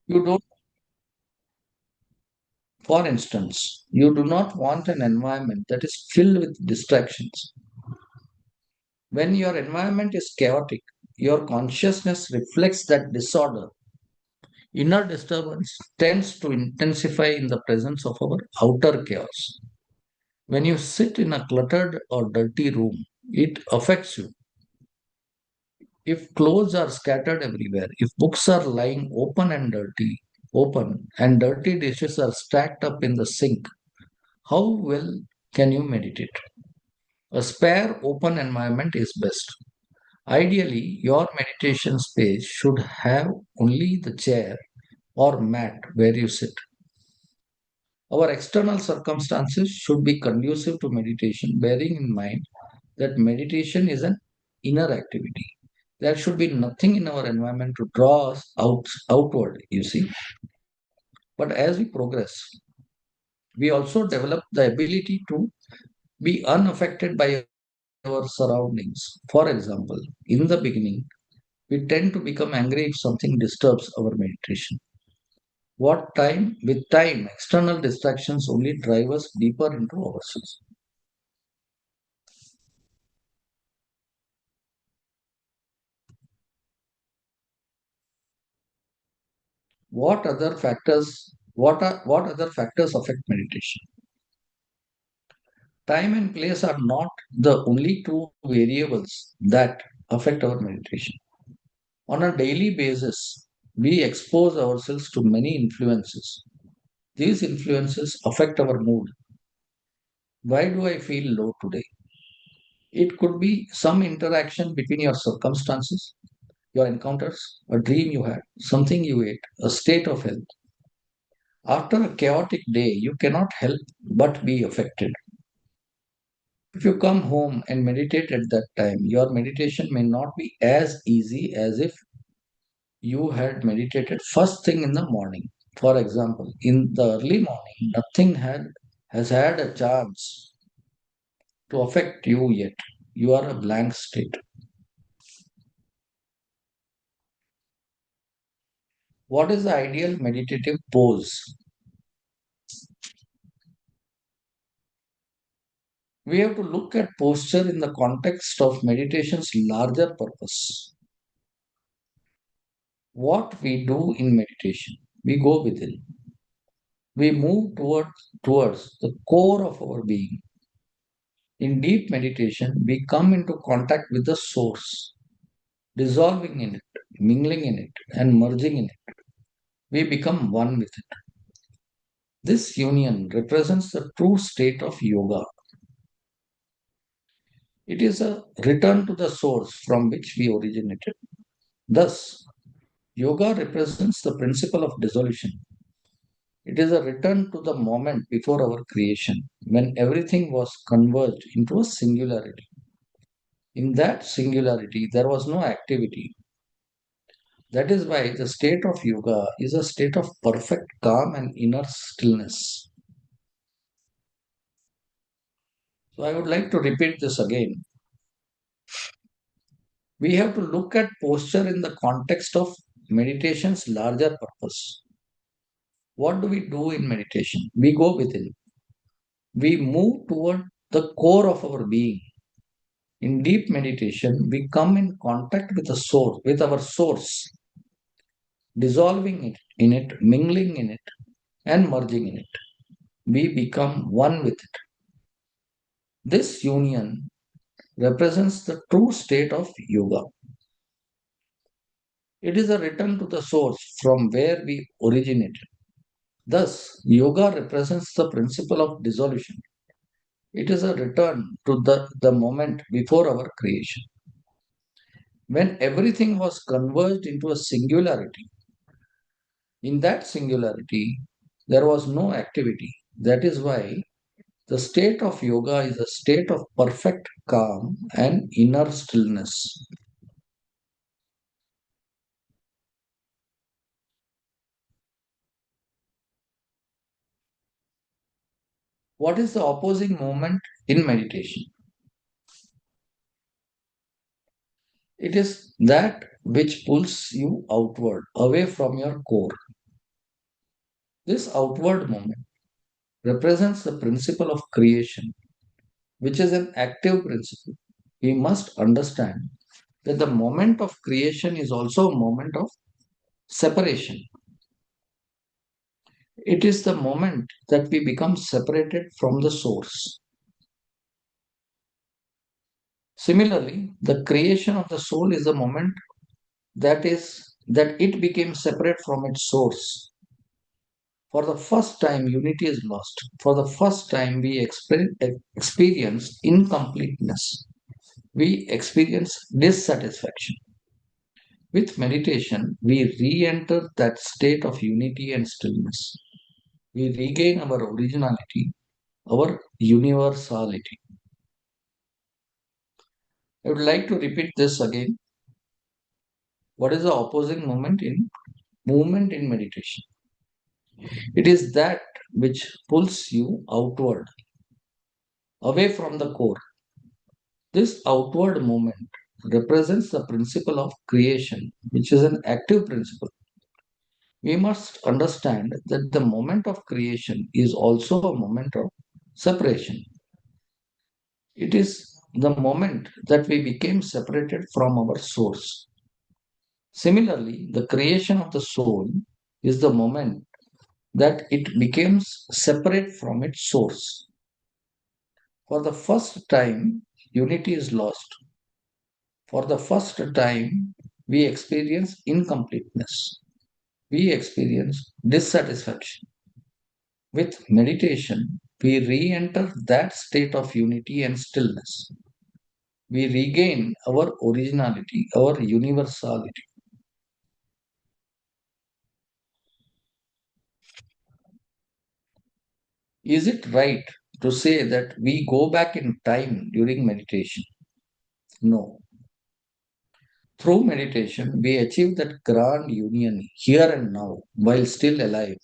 You don't, for instance, you do not want an environment that is filled with distractions. When your environment is chaotic, your consciousness reflects that disorder. Inner disturbance tends to intensify in the presence of our outer chaos. When you sit in a cluttered or dirty room, it affects you. If clothes are scattered everywhere, if books are lying open and dirty dishes are stacked up in the sink, how well can you meditate? A spare, open environment is best. Ideally, your meditation space should have only the chair or mat where you sit. Our external circumstances should be conducive to meditation, bearing in mind that meditation is an inner activity. There should be nothing in our environment to draw us outward, you see. But as we progress, we also develop the ability to be unaffected by our surroundings. For example, in the beginning, we tend to become angry if something disturbs our meditation. With time, external distractions only drive us deeper into ourselves. What other factors affect meditation? Time and place are not the only two variables that affect our meditation. On a daily basis, we expose ourselves to many influences. These influences affect our mood. Why do I feel low today? It could be some interaction between your circumstances, your encounters, a dream you had, something you ate, a state of health. After a chaotic day, you cannot help but be affected. If you come home and meditate at that time, your meditation may not be as easy as if you had meditated first thing in the morning. For example, in the early morning, has had a chance to affect you yet. You are a blank state. What is the ideal meditative pose? We have to look at posture in the context of meditation's larger purpose. What we do in meditation, we go within. We move towards the core of our being. In deep meditation, we come into contact with the source, dissolving in it, mingling in it, and merging in it. We become one with it. This union represents the true state of yoga. It is a return to the source from which we originated. Thus, yoga represents the principle of dissolution. It is a return to the moment before our creation, when everything was converged into a singularity. In that singularity, there was no activity. That is why the state of yoga is a state of perfect calm and inner stillness. So, I would like to repeat this again. We have to look at posture in the context of meditation's larger purpose. What do we do in meditation? We go within. We move toward the core of our being. In deep meditation, we come in contact with the source, with our source, dissolving in it, mingling in it, and merging in it. We become one with it. This union represents the true state of yoga. It is a return to the source from where we originated. Thus, yoga represents the principle of dissolution. It is a return to the moment before our creation. When everything was converged into a singularity, in that singularity, there was no activity. That is why the state of yoga is a state of perfect calm and inner stillness. What is the opposing moment in meditation? It is that which pulls you outward, away from your core. This outward movement represents the principle of creation, which is an active principle. We must understand that the moment of creation is also a moment of separation. It is the moment that we become separated from the source. Similarly, the creation of the soul is the moment that it became separate from its source. For the first time, unity is lost. For the first time, we experience incompleteness. We experience dissatisfaction. With meditation, we re enter that state of unity and stillness. We regain our originality, our universality. I would like to repeat this again. What is the opposing movement in meditation? It is that which pulls you outward, away from the core. This outward movement represents the principle of creation, which is an active principle. We must understand that the moment of creation is also a moment of separation. It is the moment that we became separated from our source. Similarly, the creation of the soul is the moment that it becomes separate from its source. For the first time, unity is lost. For the first time, we experience incompleteness. We experience dissatisfaction. With meditation, we re enter that state of unity and stillness. We regain our originality, our universality. Is it right to say that we go back in time during meditation? No. Through meditation, we achieve that grand union here and now while still alive.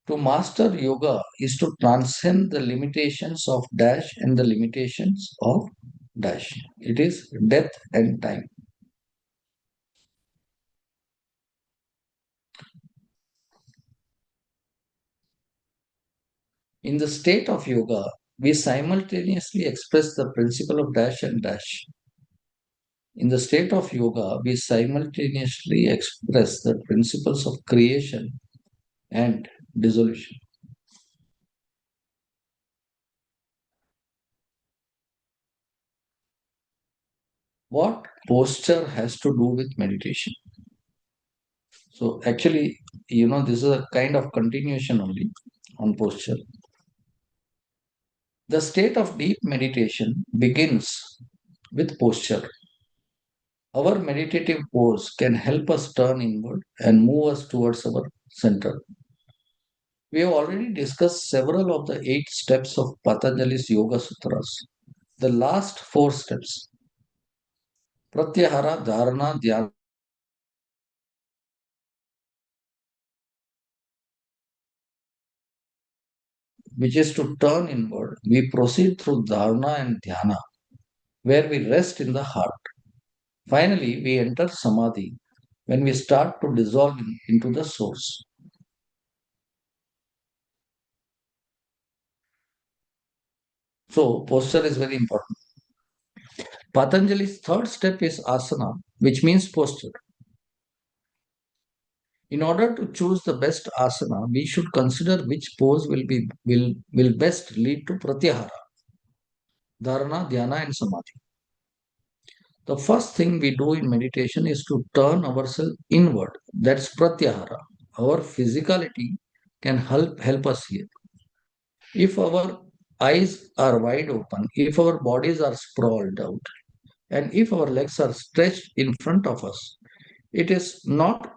To master yoga is to transcend the limitations of dash and the limitations of dash. It is death and time. In the state of yoga, we simultaneously express the principle of dash and dash. In the state of yoga, we simultaneously express the principles of creation and dissolution. What posture has to do with meditation? So, actually, this is a kind of continuation only on posture. The state of deep meditation begins with posture. Our meditative pose can help us turn inward and move us towards our center. We have already discussed several of the 8 steps of Patanjali's Yoga Sutras. The last 4 steps, Pratyahara, Dharana, Dhyana, which is to turn inward, we proceed through Dharana and Dhyana, where we rest in the heart. Finally, we enter Samadhi, when we start to dissolve into the source. So, posture is very important. Patanjali's third step is asana, which means posture. In order to choose the best asana, we should consider which pose will best lead to pratyahara, dharana, dhyana, and samadhi. The first thing we do in meditation is to turn ourselves inward. That's pratyahara. Our physicality can help us here. If our eyes are wide open, if our bodies are sprawled out, and if our legs are stretched in front of us, it is not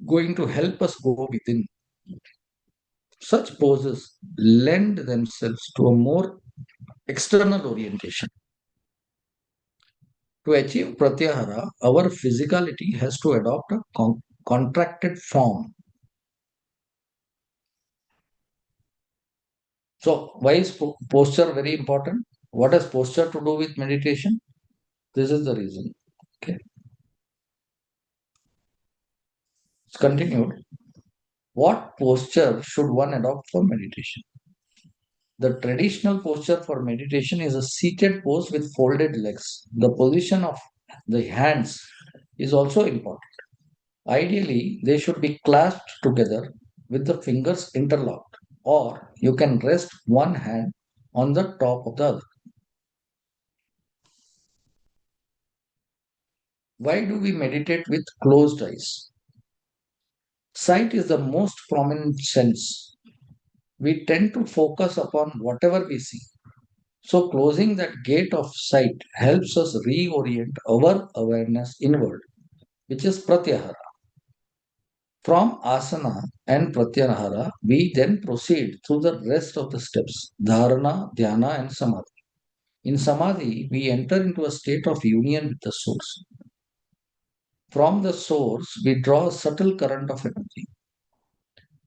going to help us go within. Such poses lend themselves to a more external orientation. To achieve pratyahara, our physicality has to adopt a contracted form. So, why is posture very important? What has posture to do with meditation? This is the reason. Okay. It's continued. What posture should one adopt for meditation? The traditional posture for meditation is a seated pose with folded legs. The position of the hands is also important. Ideally, they should be clasped together with the fingers interlocked, or you can rest one hand on the top of the other. Why do we meditate with closed eyes? Sight is the most prominent sense. We tend to focus upon whatever we see. So, closing that gate of sight helps us reorient our awareness inward, which is pratyahara. From asana and pratyahara, we then proceed through the rest of the steps dharana, dhyana, and samadhi. In samadhi, we enter into a state of union with the source. From the source, we draw a subtle current of energy.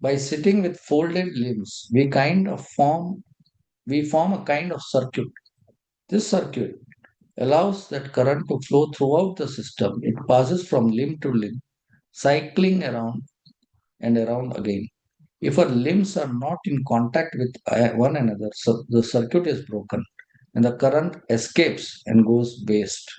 By sitting with folded limbs, we form a kind of circuit. This circuit allows that current to flow throughout the system. It passes from limb to limb, cycling around and around again. If our limbs are not in contact with one another, so the circuit is broken and the current escapes and goes waste.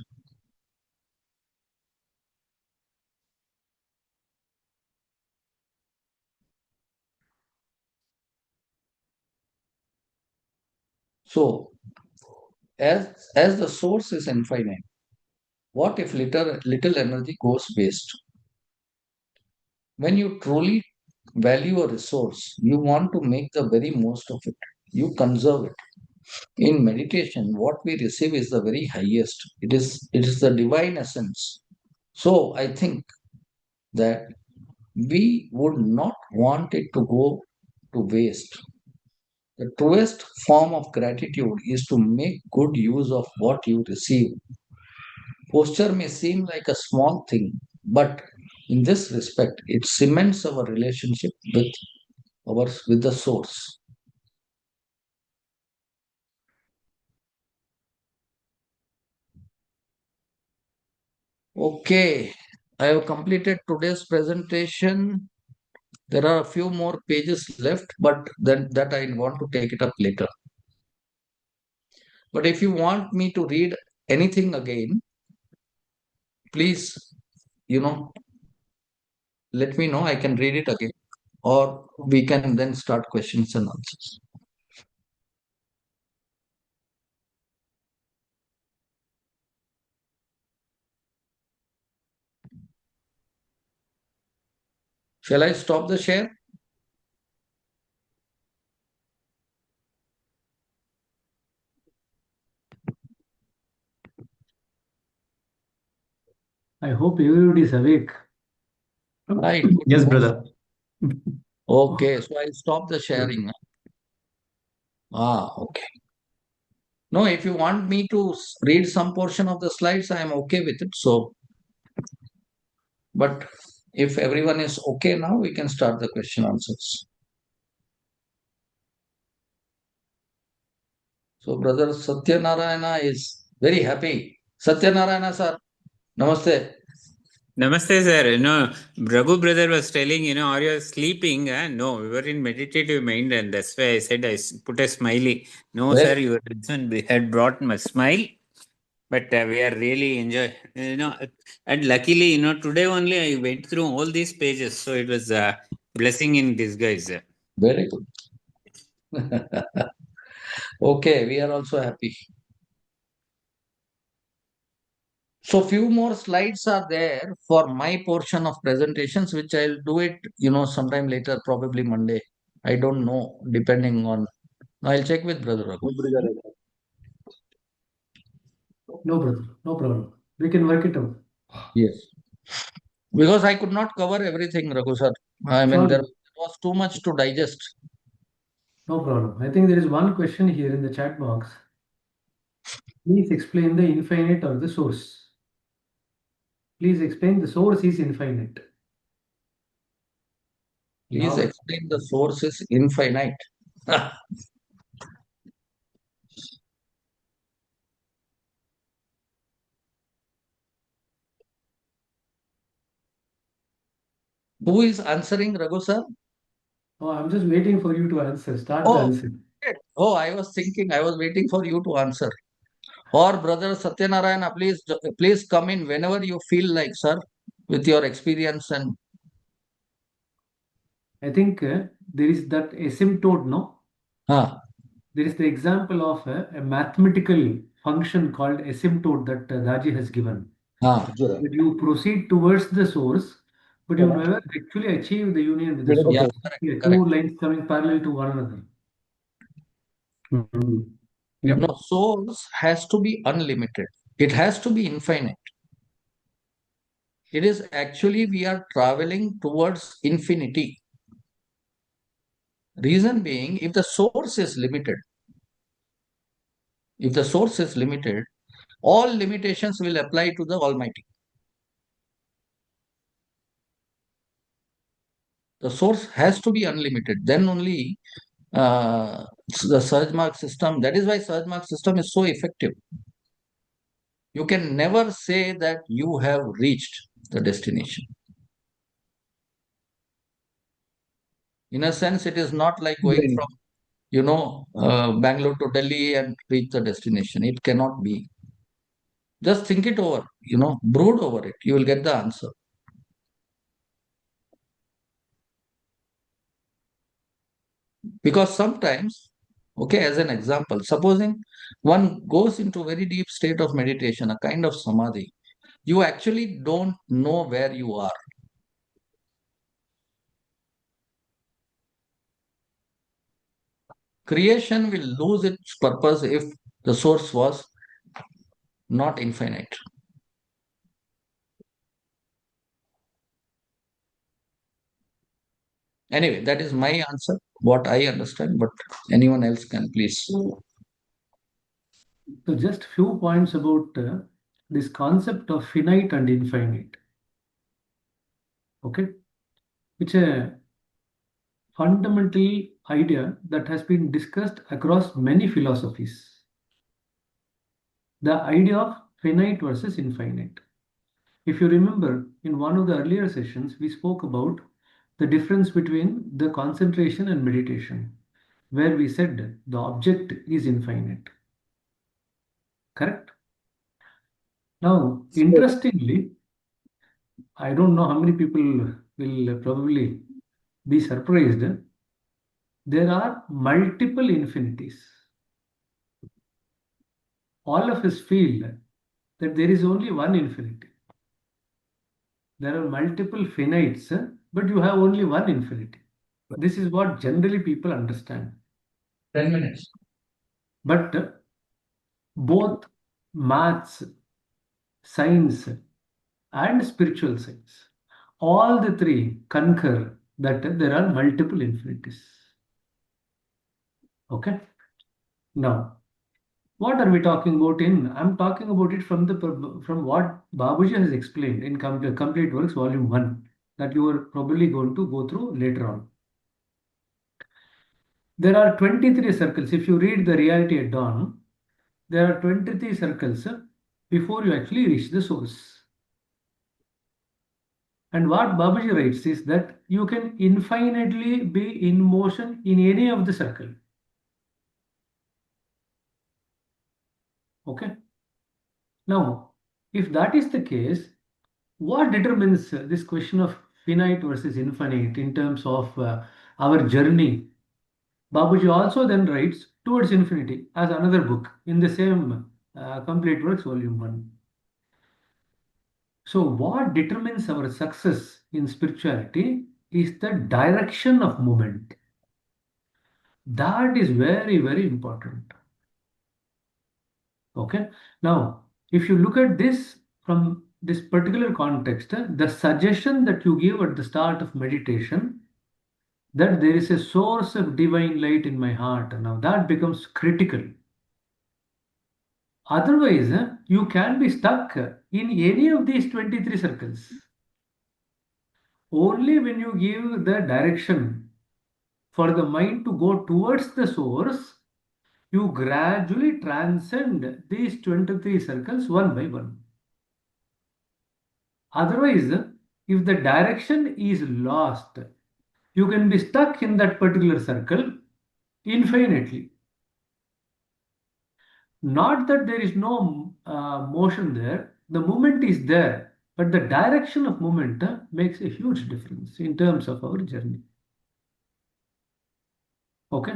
So, as the source is infinite, what if little energy goes waste? When you truly value a resource, you want to make the very most of it. You conserve it. In meditation, what we receive is the very highest. It is the divine essence. So I think that we would not want it to go to waste. The truest form of gratitude is to make good use of what you receive. Posture may seem like a small thing, but in this respect, it cements our relationship with the source. Okay, I have completed today's presentation. There are a few more pages left, but then that I want to take it up later. But if you want me to read anything again, please, you know, let me know. I can read it again, or we can then start questions and answers. Shall I stop the share? I hope everybody is awake. Right. Yes, brother. Okay, so I stop the sharing. Okay. No, if you want me to read some portion of the slides, I am okay with it. So, but if everyone is okay now, we can start the question answers. So, brother Satyanarayana is very happy. Satyanarayana sir, namaste. Namaste, sir. No, Raghu brother was telling, are you sleeping? No, we were in meditative mind, and that's why I said put a smiley. No, Very sir, your reason had brought my smile, but we are really enjoy. And luckily, today only I went through all these pages, so it was a blessing in disguise. very good. Okay, we are also happy. So few more slides are there for my portion of presentations, which I'll do it, sometime later, probably Monday. I don't know, depending on. I'll check with Brother Raghu. No, brother. No problem. We can work it out. Yes. Because I could not cover everything, Raghu sir. I mean, there Surely. was too much to digest. No problem. I think there is one question here in the chat box. Please explain the infinite or the source. Please explain the source is infinite. Please Now, explain the source is infinite. Who is answering, Raghu sir? Oh, I'm just waiting for you to answer. Start the Oh, answer. oh, I was thinking, I was waiting for you to answer. Or brother Satyanarayana, please come in whenever you feel like, sir, with your experience and I think there is that asymptote, no? ah, There is the example of a mathematical function called asymptote that Daji has given. ah, That you proceed towards the source, but you never actually achieve the union with the source. yeah, correct, Yeah, two correct. lines coming parallel to one another. Yep. No, source has to be unlimited. It has to be infinite. It is actually we are traveling towards infinity. Reason being, if the source is limited, all limitations will apply to the Almighty. The source has to be unlimited. Then only the surge mark system. That is why surge mark system is so effective. You can never say that you have reached the destination. In a sense, it is not like going from Bangalore to Delhi and reach the destination. It cannot be. Just think it over. Brood over it. You will get the answer. Because sometimes, okay, as an example, supposing one goes into very deep state of meditation, a kind of samadhi, you actually don't know where you are. Creation will lose its purpose if the source was not infinite. Anyway, that is my answer, what I understand, but anyone else can please. So just few points about this concept of finite and infinite. Okay, it's a fundamental idea that has been discussed across many philosophies. The idea of finite versus infinite. If you remember, in one of the earlier sessions, we spoke about the difference between the concentration and meditation, where we said the object is infinite. Correct? Now, interestingly, I don't know how many people will probably be surprised. There are multiple infinities. All of us feel that there is only one infinity. There are multiple finites, but you have only one infinity. This is what generally people understand. 10 minutes. But both maths, science, and spiritual science, all the three concur that there are multiple infinities. Okay. Now, what are we talking about I'm talking about it from what Babuji has explained in Complete Works Volume 1 that you are probably going to go through later on. There are 23 circles. If you read the Reality at Dawn, there are 23 circles before you actually reach the source. And what Babuji writes is that you can infinitely be in motion in any of the circle. Okay. Now, if that is the case, what determines this question of finite versus infinite in terms of our journey? Babuji also then writes Towards Infinity as another book in the same Complete Works Volume 1. So, what determines our success in spirituality is the direction of movement. That is very, very important. Okay. Now, if you look at this from this particular context, the suggestion that you give at the start of meditation that there is a source of divine light in my heart, now that becomes critical. Otherwise, you can be stuck in any of these 23 circles. Only when you give the direction for the mind to go towards the source, you gradually transcend these 23 circles one by one. Otherwise, if the direction is lost, you can be stuck in that particular circle infinitely. Not that there is no motion there, the movement is there, but the direction of movement makes a huge difference in terms of our journey. Okay,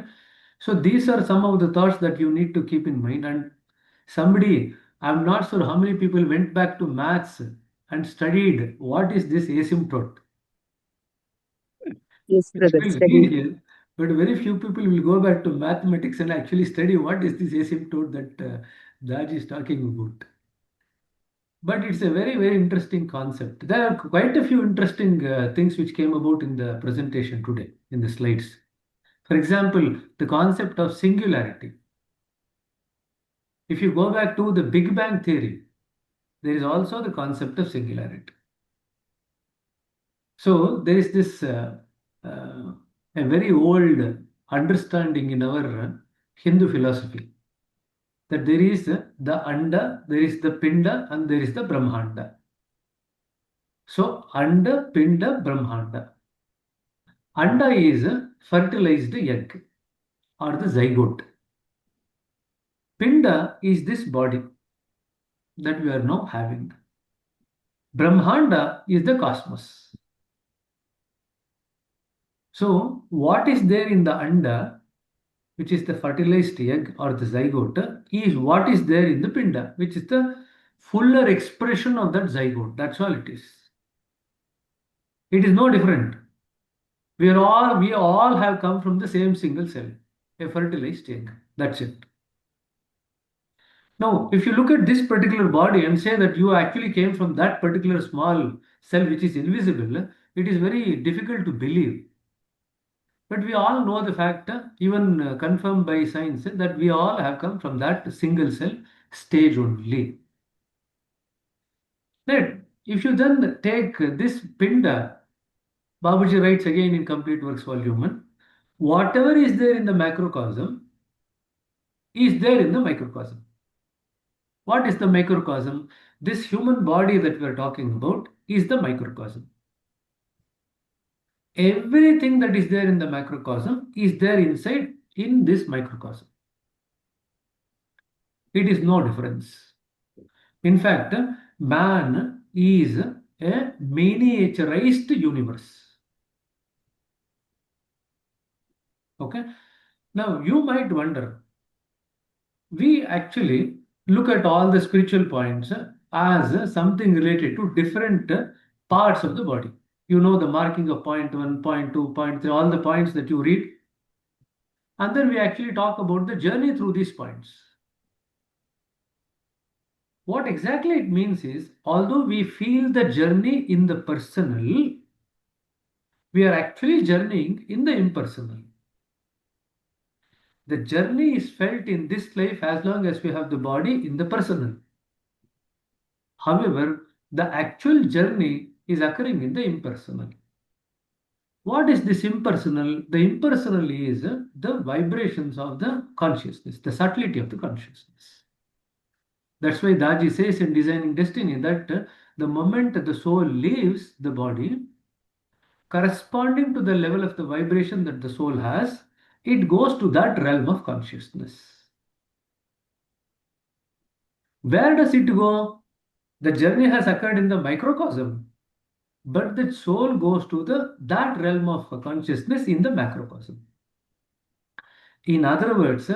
so these are some of the thoughts that you need to keep in mind. And somebody, I'm not sure how many people went back to maths and studied what is this asymptote. Yes, It's brother, well studied. here, but very few people will go back to mathematics and actually study what is this asymptote that Daj is talking about. But it's a very, very interesting concept. There are quite a few interesting things which came about in the presentation today in the slides. For example, the concept of singularity. If you go back to the Big Bang theory, there is also the concept of singularity. So there is this a very old understanding in our Hindu philosophy that there is the Anda, there is the Pinda, and there is the Brahmanda. So Anda, Pinda, Brahmanda. Anda is a fertilized egg or the zygote. Pinda is this body that we are now having. Brahmanda is the cosmos. So what is there in the Anda, which is the fertilized egg or the zygote, is what is there in the Pinda, which is the fuller expression of that zygote. That's all it is. It is no different. We all have come from the same single cell, a fertilized egg. That's it. Now, if you look at this particular body and say that you actually came from that particular small cell which is invisible, it is very difficult to believe. But we all know the fact, even confirmed by science, that we all have come from that single cell stage only. Right? If you then take this Pinda, Babuji writes again in Complete Works Volume 1, whatever is there in the macrocosm is there in the microcosm. What is the microcosm? This human body that we are talking about is the microcosm. Everything that is there in the macrocosm is there inside in this microcosm. It is no difference. In fact, man is a miniaturized universe. Okay. Now you might wonder, we actually look at all the spiritual points as something related to different parts of the body. You know the marking of point 1, point 2, point 3, all the points that you read. And then we actually talk about the journey through these points. What exactly it means is, although we feel the journey in the personal, we are actually journeying in the impersonal. The journey is felt in this life as long as we have the body in the personal. However, the actual journey is occurring in the impersonal. What is this impersonal? The impersonal is the vibrations of the consciousness, the subtlety of the consciousness. That's why Daji says in Designing Destiny that the moment the soul leaves the body, corresponding to the level of the vibration that the soul has, it goes to that realm of consciousness. Where does it go? The journey has occurred in the microcosm, but the soul goes to that realm of consciousness in the macrocosm. In other words,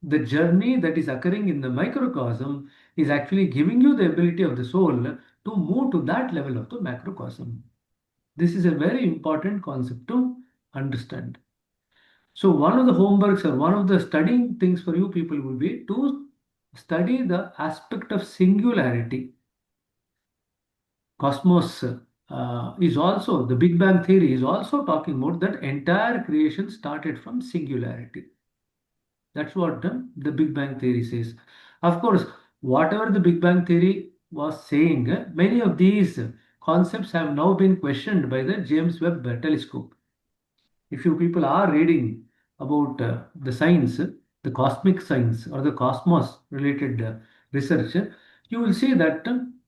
the journey that is occurring in the microcosm is actually giving you the ability of the soul to move to that level of the macrocosm. This is a very important concept to understand. So one of the homeworks or one of the studying things for you people will be to study the aspect of singularity. Cosmos is also, the Big Bang theory is also talking about that entire creation started from singularity. That's what the Big Bang theory says. Of course, whatever the Big Bang theory was saying, many of these concepts have now been questioned by the James Webb telescope. If you people are reading about the science, the cosmic science or the cosmos related research, you will see that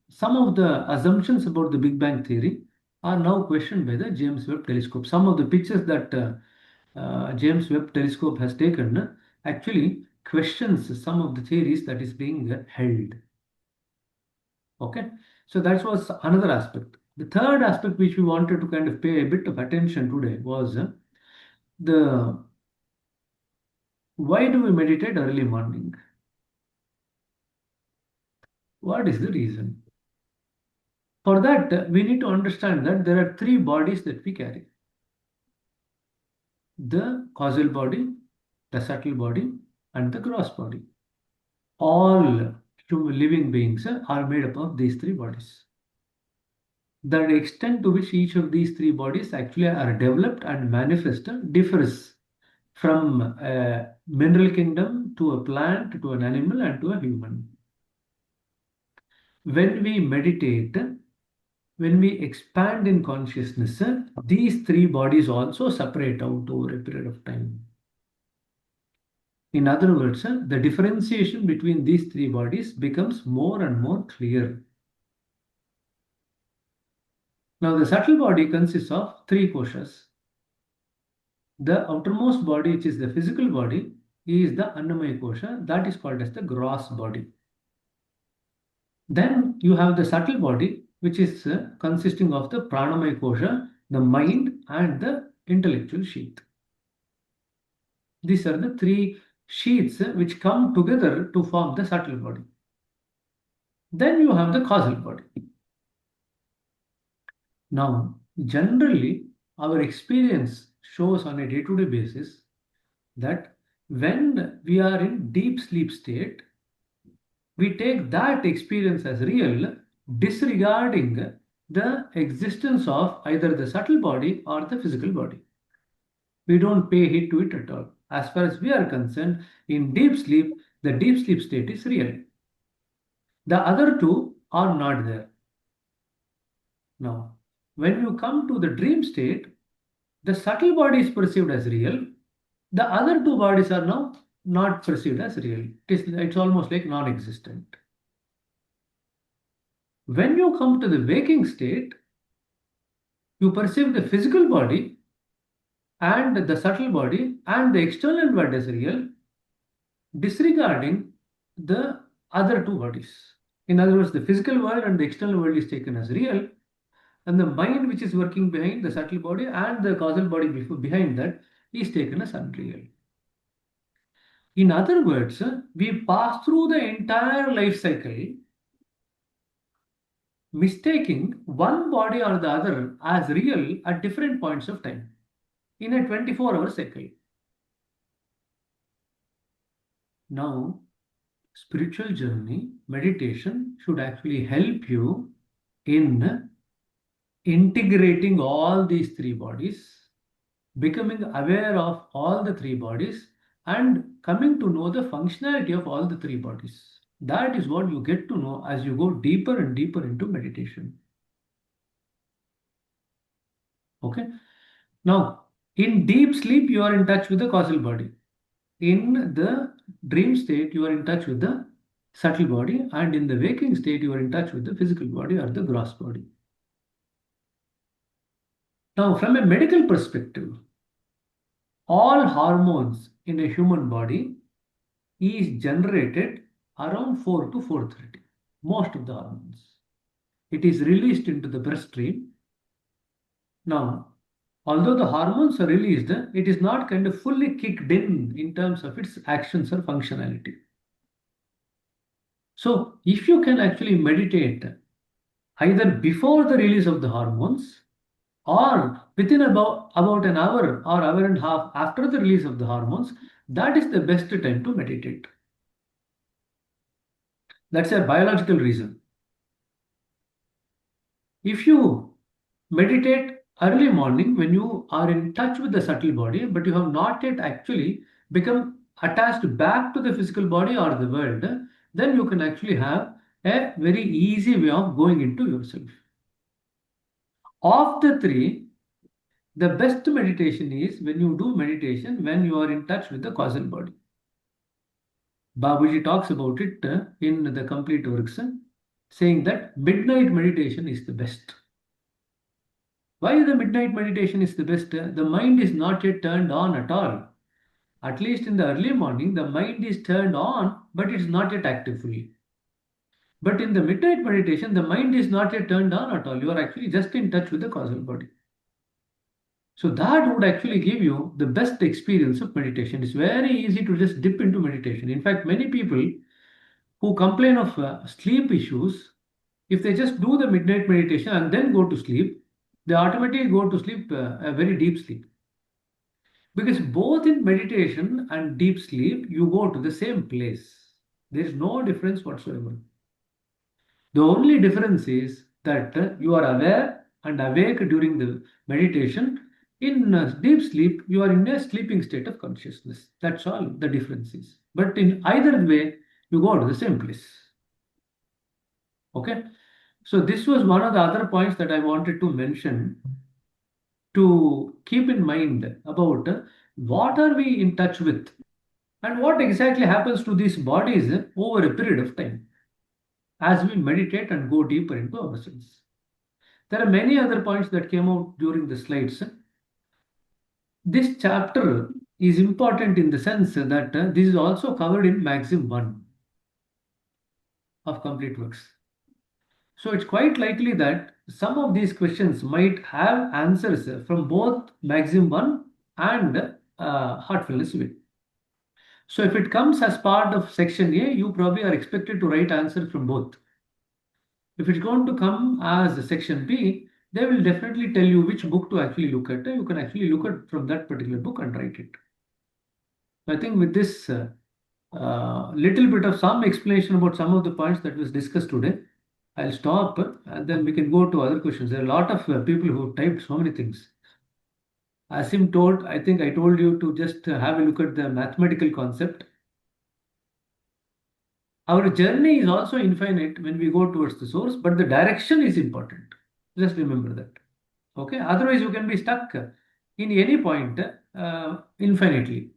some of the assumptions about the Big Bang theory are now questioned by the James Webb Telescope. Some of the pictures that James Webb Telescope has taken actually questions some of the theories that is being held. Okay, so that was another aspect. The third aspect which we wanted to kind of pay a bit of attention today was the why do we meditate early morning? What is the reason? For that, we need to understand that there are three bodies that we carry: the causal body, the subtle body, and the gross body. All human living beings are made up of these three bodies. The extent to which each of these three bodies actually are developed and manifested differs from a mineral kingdom to a plant to an animal and to a human. When we meditate, when we expand in consciousness, these three bodies also separate out over a period of time. In other words, the differentiation between these three bodies becomes more and more clear. Now, the subtle body consists of three koshas. The outermost body, which is the physical body, is the Annamaya kosha, that is called as the gross body. Then you have the subtle body, which is consisting of the Pranamaya kosha, the mind, and the intellectual sheath. These are the three sheaths which come together to form the subtle body. Then you have the causal body. Now, generally, our experience shows on a day-to-day basis that when we are in deep sleep state, we take that experience as real, disregarding the existence of either the subtle body or the physical body. We don't pay heed to it at all. As far as we are concerned, in deep sleep, the deep sleep state is real. The other two are not there. Now, when you come to the dream state, the subtle body is perceived as real. The other two bodies are now not perceived as real. It's almost like non-existent. When you come to the waking state, you perceive the physical body and the subtle body and the external world as real, disregarding the other two bodies. In other words, the physical world and the external world is taken as real, and the mind which is working behind the subtle body and the causal body behind that is taken as unreal. In other words, we pass through the entire life cycle mistaking one body or the other as real at different points of time in a 24-hour cycle. Now, spiritual journey, meditation should actually help you in integrating all these three bodies, becoming aware of all the three bodies, and coming to know the functionality of all the three bodies. That is what you get to know as you go deeper and deeper into meditation. Okay. Now, in deep sleep, you are in touch with the causal body. In the dream state, you are in touch with the subtle body, and in the waking state, you are in touch with the physical body or the gross body. Now, from a medical perspective, all hormones in a human body is generated around 4 to 4:30. Most of the hormones. It is released into the bloodstream. Now, although the hormones are released, it is not kind of fully kicked in terms of its actions or functionality. So, if you can actually meditate either before the release of the hormones or within about an hour or hour and a half after the release of the hormones, that is the best time to meditate. That's a biological reason. If you meditate early morning when you are in touch with the subtle body, but you have not yet actually become attached back to the physical body or the world, then you can actually have a very easy way of going into yourself. Of the three, the best meditation is when you do meditation when you are in touch with the causal body. Babuji talks about it in the complete works, saying that midnight meditation is the best. Why the midnight meditation is the best? The mind is not yet turned on at all. At least in the early morning, the mind is turned on, but it's not yet active fully. But in the midnight meditation, the mind is not yet turned on at all. You are actually just in touch with the causal body. So that would actually give you the best experience of meditation. It's very easy to just dip into meditation. In fact, many people who complain of sleep issues, if they just do the midnight meditation and then go to sleep, they automatically go to sleep, a very deep sleep. Because both in meditation and deep sleep, you go to the same place. There is no difference whatsoever. The only difference is that you are aware and awake during the meditation. In deep sleep, you are in a sleeping state of consciousness. That's all the difference is. But in either way, you go to the same place. Okay. So this was one of the other points that I wanted to mention to keep in mind about what are we in touch with and what exactly happens to these bodies over a period of time as we meditate and go deeper into ourselves. There are many other points that came out during the slides. This chapter is important in the sense that this is also covered in Maxim 1 of Complete Works. So it's quite likely that some of these questions might have answers from both Maxim 1 and Heartfulness Way. So if it comes as part of section A, you probably are expected to write answers from both. If it's going to come as a section B, they will definitely tell you which book to actually look at. You can actually look at from that particular book and write it. I think with this little bit of some explanation about some of the points that was discussed today, I'll stop and then we can go to other questions. There are a lot of people who typed so many things. Asim told, I think I told you to just have a look at the mathematical concept. Our journey is also infinite when we go towards the source, but the direction is important. Just remember that. Okay. Otherwise, you can be stuck in any point infinitely.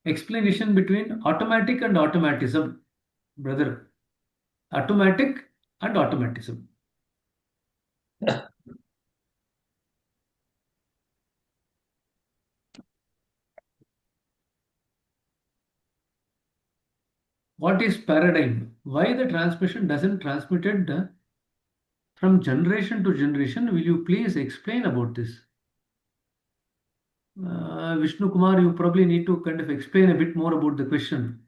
Explanation between automatic and automatism, brother. Automatic and automatism. What is paradigm? Why the transmission doesn't transmitted from generation to generation? Will you please explain about this? Vishnu Kumar, you probably need to kind of explain a bit more about the question.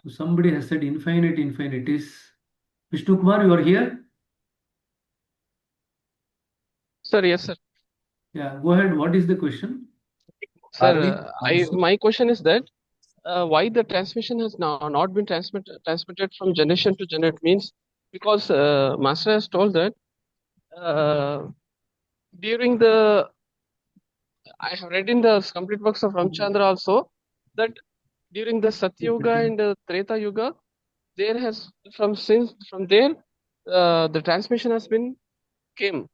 So somebody has said infinite, infinite is. Vishnu Kumar, you are here? Sir, yes, sir. Yeah, go ahead. What is the question? Sir, my question is that why the transmission has now not been transmitted from generation to generation means because Master has told that during the I have read in the complete works of Ramchandra also that during the Satyuga and Treta Yuga there has from there the transmission has been came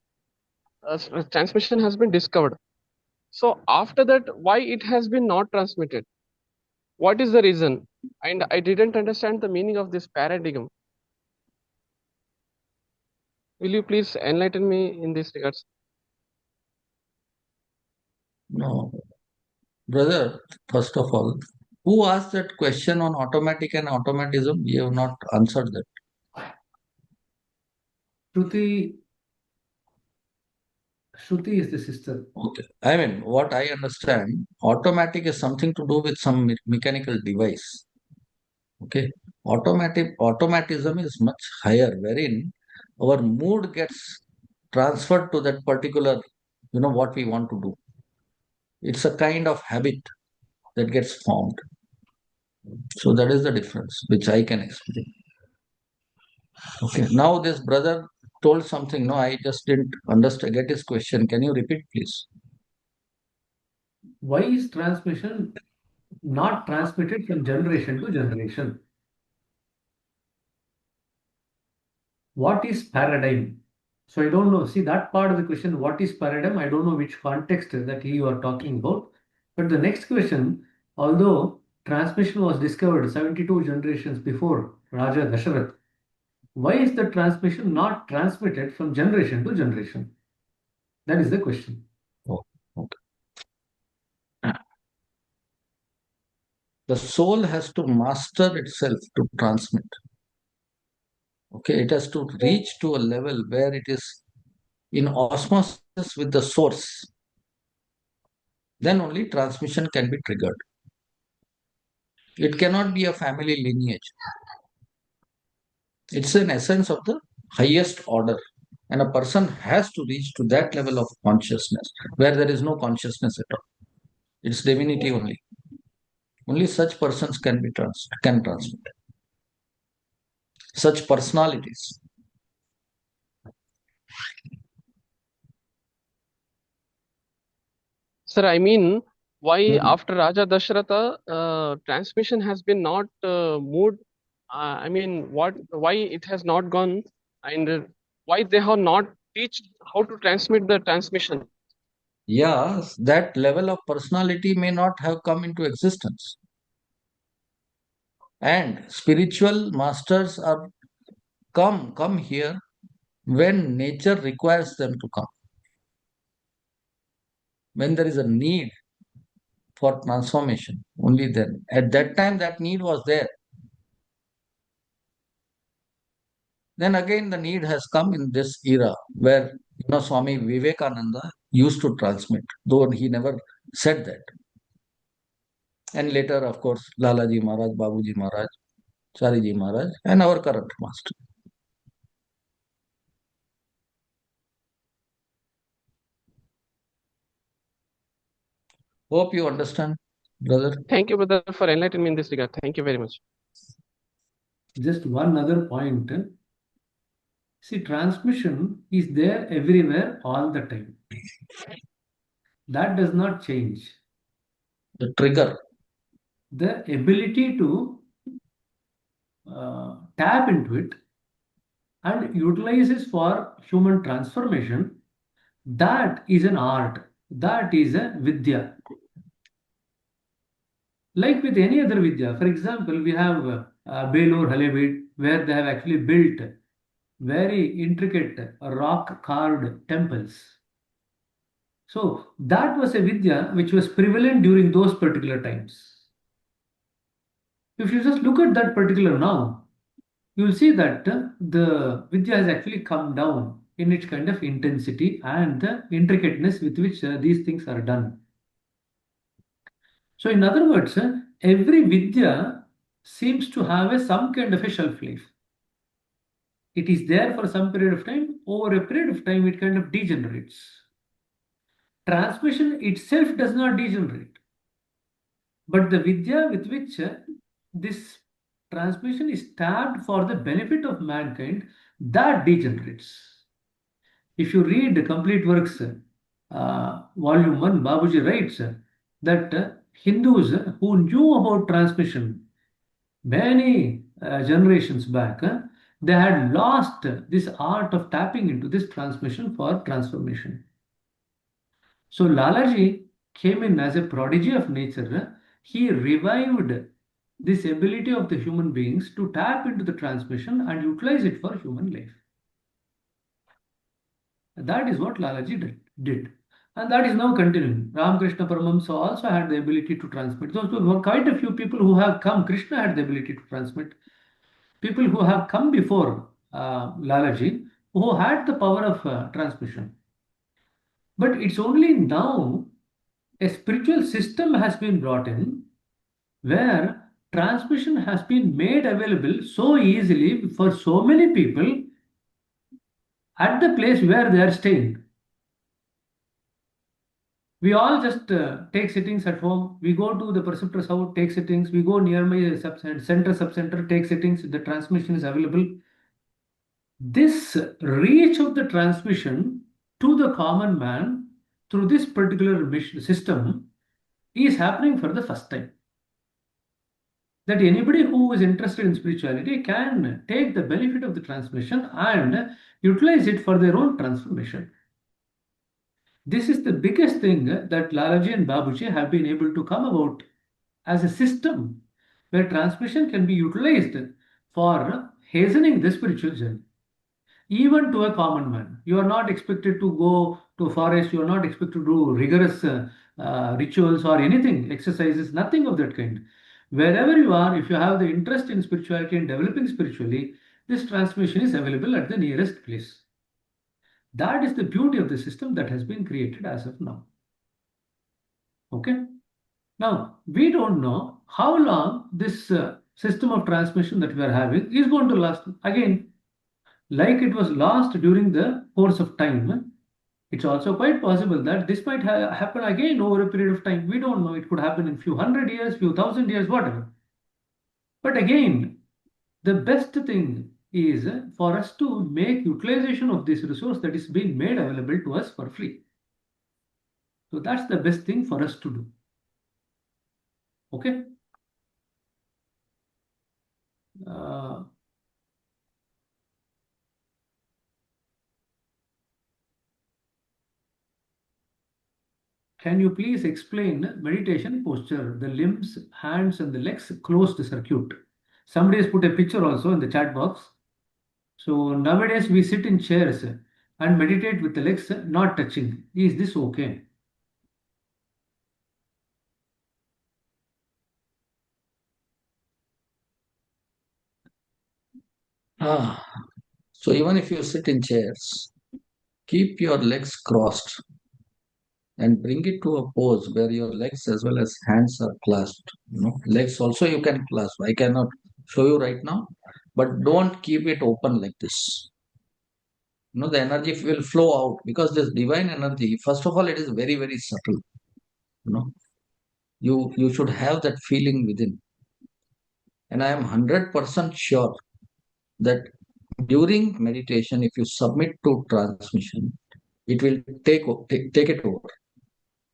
transmission has been discovered. So after that, why it has been not transmitted? What is the reason? And I didn't understand the meaning of this paradigm. Will you please enlighten me in this regards? No, brother, first of all, who asked that question on automatic and automatism? You have not answered that. Shruti is the sister. Okay. I mean, what I understand, automatic is something to do with some mechanical device. Okay. Automatism is much higher, wherein our mood gets transferred to that particular, what we want to do. It's a kind of habit that gets formed. So that is the difference, which I can explain. Okay. Now this brother told something. No, I just didn't understand. Get his question. Can you repeat, please? Why is transmission not transmitted from generation to generation? What is paradigm? So I don't know. See that part of the question, what is paradigm? I don't know which context that you are talking about. But the next question, although transmission was discovered 72 generations before Raja Dasharath, why is the transmission not transmitted from generation to generation? That is the question. Oh, okay. The soul has to master itself to transmit. Okay, it has to reach to a level where it is in osmosis with the source. Then only transmission can be triggered. It cannot be a family lineage. It's an essence of the highest order. And a person has to reach to that level of consciousness where there is no consciousness at all. It's divinity only. Only such persons can transmit. Such personalities. Sir, I mean, why Hmm. after Raja Dasharatha, transmission has been not moved? I mean, why it has not gone, and why they have not teach how to transmit the transmission? Yeah, that level of personality may not have come into existence. And spiritual masters are come here when nature requires them to come. When there is a need for transformation, only then. At that time, that need was there. Then again, the need has come in this era where Swami Vivekananda used to transmit, though he never said that. And later, of course, Lalaji Maharaj, Babuji Maharaj, Chariji Maharaj, and our current master. Hope you understand, brother. Thank you, brother, for enlightening me in this regard. Thank you very much. Just one other point. See, transmission is there everywhere all the time. That does not change. The trigger. The ability to tap into it and utilize it for human transformation, that is an art. That is a vidya. Like with any other vidya, for example, we have Belur Halebid, where they have actually built very intricate rock carved temples. So that was a vidya which was prevalent during those particular times. If you just look at that particular now, you will see that the vidya has actually come down in its kind of intensity and the intricateness with which these things are done. So in other words, every vidya seems to have some kind of a shelf life. It is there for some period of time. Over a period of time, it kind of degenerates. Transmission itself does not degenerate. But the vidya with which this transmission is tapped for the benefit of mankind, that degenerates. If you read the complete works, volume 1, Babuji writes that Hindus who knew about transmission many generations back, they had lost this art of tapping into this transmission for transformation. So Lalaji came in as a prodigy of nature. He revived this ability of the human beings to tap into the transmission and utilize it for human life. That is what Lalaji did. And that is now continuing. Ramakrishna Paramahamsa also had the ability to transmit. Those were quite a few people who have come. Krishna had the ability to transmit. People who have come before Lalaji who had the power of transmission. But it's only now a spiritual system has been brought in where transmission has been made available so easily for so many people at the place where they are staying. We all just take sittings at home. We go to the preceptor's house, take sittings. We go near my sub-center, take sittings. The transmission is available. This reach of the transmission to the common man through this particular system is happening for the first time. That anybody who is interested in spirituality can take the benefit of the transmission and utilize it for their own transformation. This is the biggest thing that Lalaji and Babuji have been able to come about as a system where transmission can be utilized for hastening the spiritual journey. Even to a common man, you are not expected to go to a forest, you are not expected to do rigorous rituals or anything, exercises, nothing of that kind. Wherever you are, if you have the interest in spirituality and developing spiritually, this transmission is available at the nearest place. That is the beauty of the system that has been created as of now. Okay. Now, we don't know how long this system of transmission that we are having is going to last. Again, like it was lost during the course of time, it's also quite possible that this might happen again over a period of time. We don't know. It could happen in few hundred years, few thousand years, whatever. But again, the best thing is for us to make utilization of this resource that is being made available to us for free. So that's the best thing for us to do. Okay. Can you please explain meditation posture, the limbs, hands, and the legs closed circuit? Somebody has put a picture also in the chat box. So nowadays we sit in chairs and meditate with the legs not touching. Is this okay? So even if you sit in chairs, keep your legs crossed and bring it to a pose where your legs as well as hands are clasped. Legs also you can clasp. I cannot show you right now, but don't keep it open like this. The energy will flow out because this divine energy, first of all, it is very, very subtle. You know, you should have that feeling within. And I am 100% sure that during meditation, if you submit to transmission, it will take it over,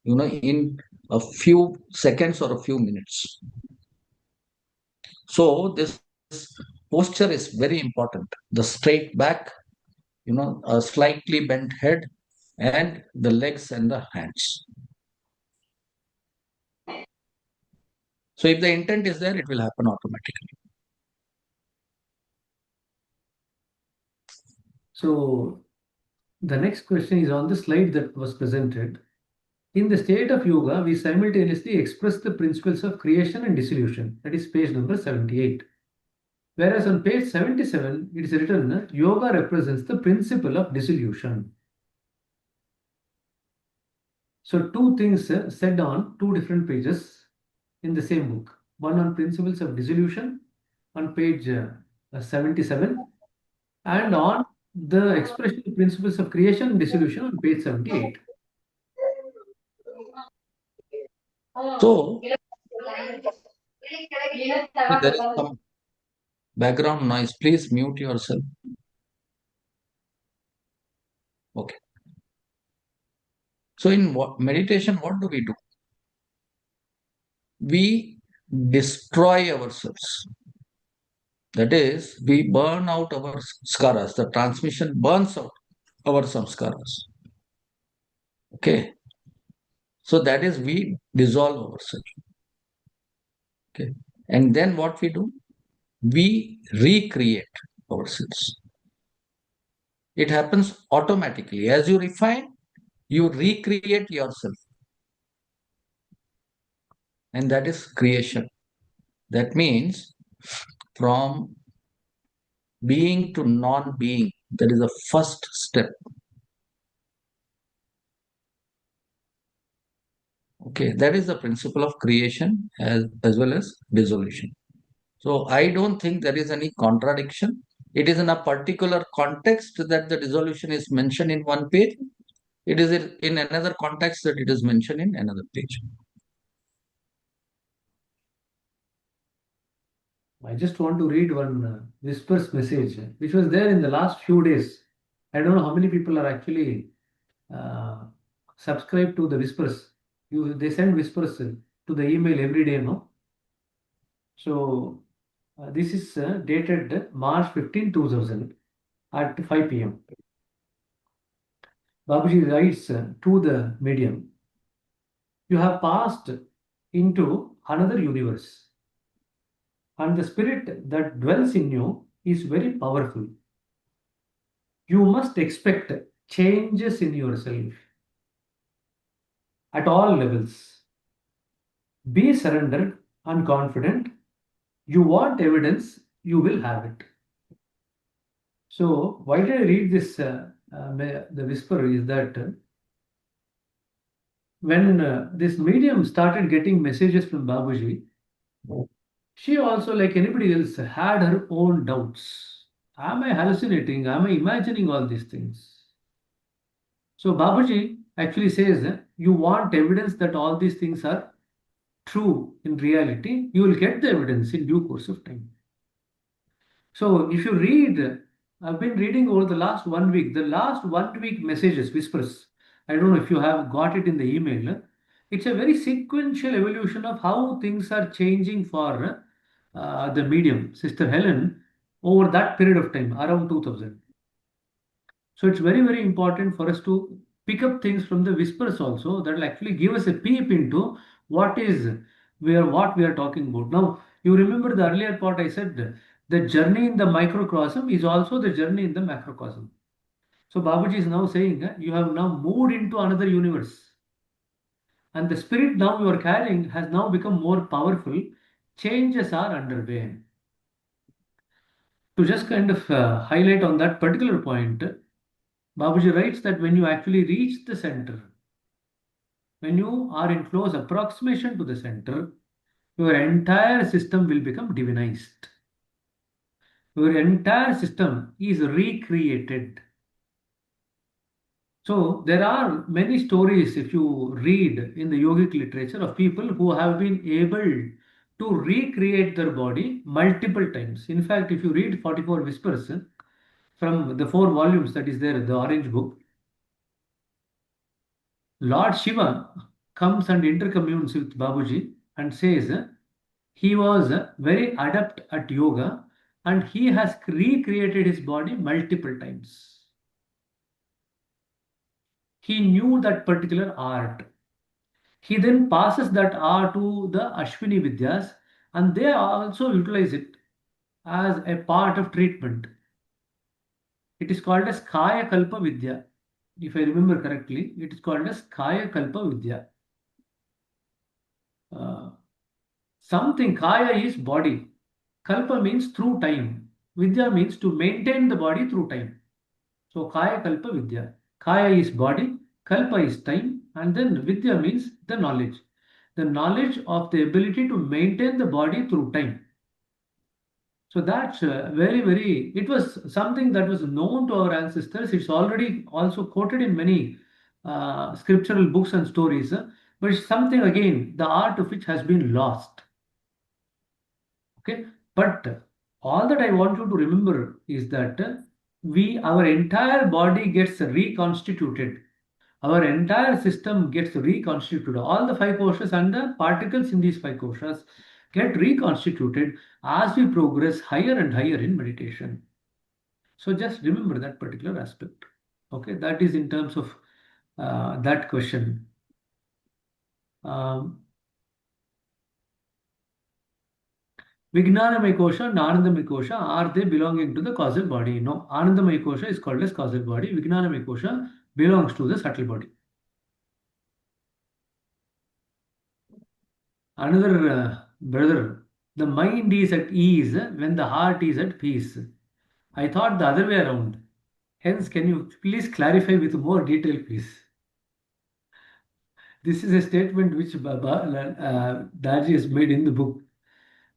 in a few seconds or a few minutes. So this posture is very important. The straight back, a slightly bent head, and the legs and the hands. So if the intent is there, it will happen automatically. So the next question is on the slide that was presented. In the state of yoga, we simultaneously express the principles of creation and dissolution. That is page number 78. Whereas on page 77, it is written, yoga represents the principle of dissolution. So two things said on two different pages in the same book. One on principles of dissolution on page 77, and on the expression of principles of creation and dissolution on page 78. So there is some background noise. Please mute yourself. Okay. So in meditation, what do we do? We destroy ourselves. That is, we burn out our skaras. The transmission burns out our samskaras. Okay. So that is, we dissolve ourselves. Okay. And then what we do? We recreate ourselves. It happens automatically. As you refine, you recreate yourself. And that is creation. That means from being to non-being, that is the first step. Okay, that is the principle of creation as well as dissolution. So I don't think there is any contradiction. It is in a particular context that the dissolution is mentioned in one page. It is in another context that it is mentioned in another page. I just want to read one whispers message which was there in the last few days. I don't know how many people are actually subscribed to the whispers. They send whispers to the email every day, no? So this is dated March 15, 2000 at 5 p.m. Babuji writes to the medium, you have passed into another universe, and the spirit that dwells in you is very powerful. You must expect changes in yourself at all levels. Be surrendered and confident. You want evidence, you will have it. So, why did I read this? The whisper is that when this medium started getting messages from Babuji, she also, like anybody else, had her own doubts. Am I hallucinating? Am I imagining all these things? So Babuji actually says, you want evidence that all these things are true in reality, you will get the evidence in due course of time. So if you read, I've been reading over the last 1 week, the last 1 week messages, whispers. I don't know if you have got it in the email. It's a very sequential evolution of how things are changing for the medium, Sister Helen, over that period of time, around 2000. So it's very, very important for us to pick up things from the whispers also that will actually give us a peep into what we are talking about. Now, you remember the earlier part I said the journey in the microcosm is also the journey in the macrocosm. So Babaji is now saying you have now moved into another universe. And the spirit now you are carrying has now become more powerful. Changes are underway. To just kind of highlight on that particular point, Babuji writes that when you actually reach the center, when you are in close approximation to the center, your entire system will become divinized. Your entire system is recreated. So there are many stories, if you read in the yogic literature, of people who have been able to recreate their body multiple times. In fact, if you read 44 Whispers from the 4 volumes that is there, the orange book, Lord Shiva comes and intercommunes with Babuji and says he was very adept at yoga and he has recreated his body multiple times. He knew that particular art. He then passes that art to the Ashwini Vidyas and they also utilize it as a part of treatment. It is called as Kaya Kalpa Vidya. If I remember correctly, it is called as Kaya Kalpa Vidya. Something, Kaya is body. Kalpa means through time. Vidya means to maintain the body through time. So Kaya Kalpa Vidya. Kaya is body, Kalpa is time, and then Vidya means the knowledge. The knowledge of the ability to maintain the body through time. So that's very, very, it was something that was known to our ancestors. It's already also quoted in many scriptural books and stories, but it's something again, the art of which has been lost. Okay, but all that I want you to remember is that our entire body gets reconstituted. Our entire system gets reconstituted. All the 5 koshas and the particles in these 5 koshas get reconstituted as we progress higher and higher in meditation. So just remember that particular aspect. Okay, that is in terms of that question. Vijnanamaya kosha and Anandamaya kosha, are they belonging to the causal body? No, Anandamaya kosha is called as causal body. Vijnanamaya kosha belongs to the subtle body. Another brother, the mind is at ease when the heart is at peace. I thought the other way around. Hence, can you please clarify with more detail, please? This is a statement which Darji has made in the book.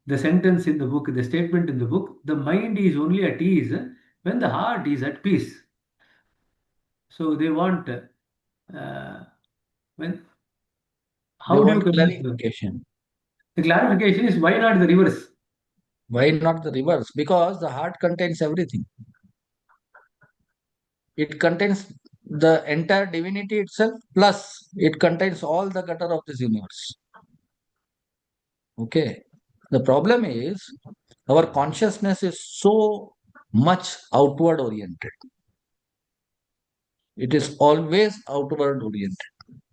The sentence in the book, the statement in the book, the mind is only at ease when the heart is at peace. So they want when how They do you want convince them? clarification. The clarification is why not the reverse? Why not the reverse? Because the heart contains everything. It contains the entire divinity itself, plus it contains all the gutter of this universe. Okay. The problem is our consciousness is so much outward oriented. It is always outward oriented.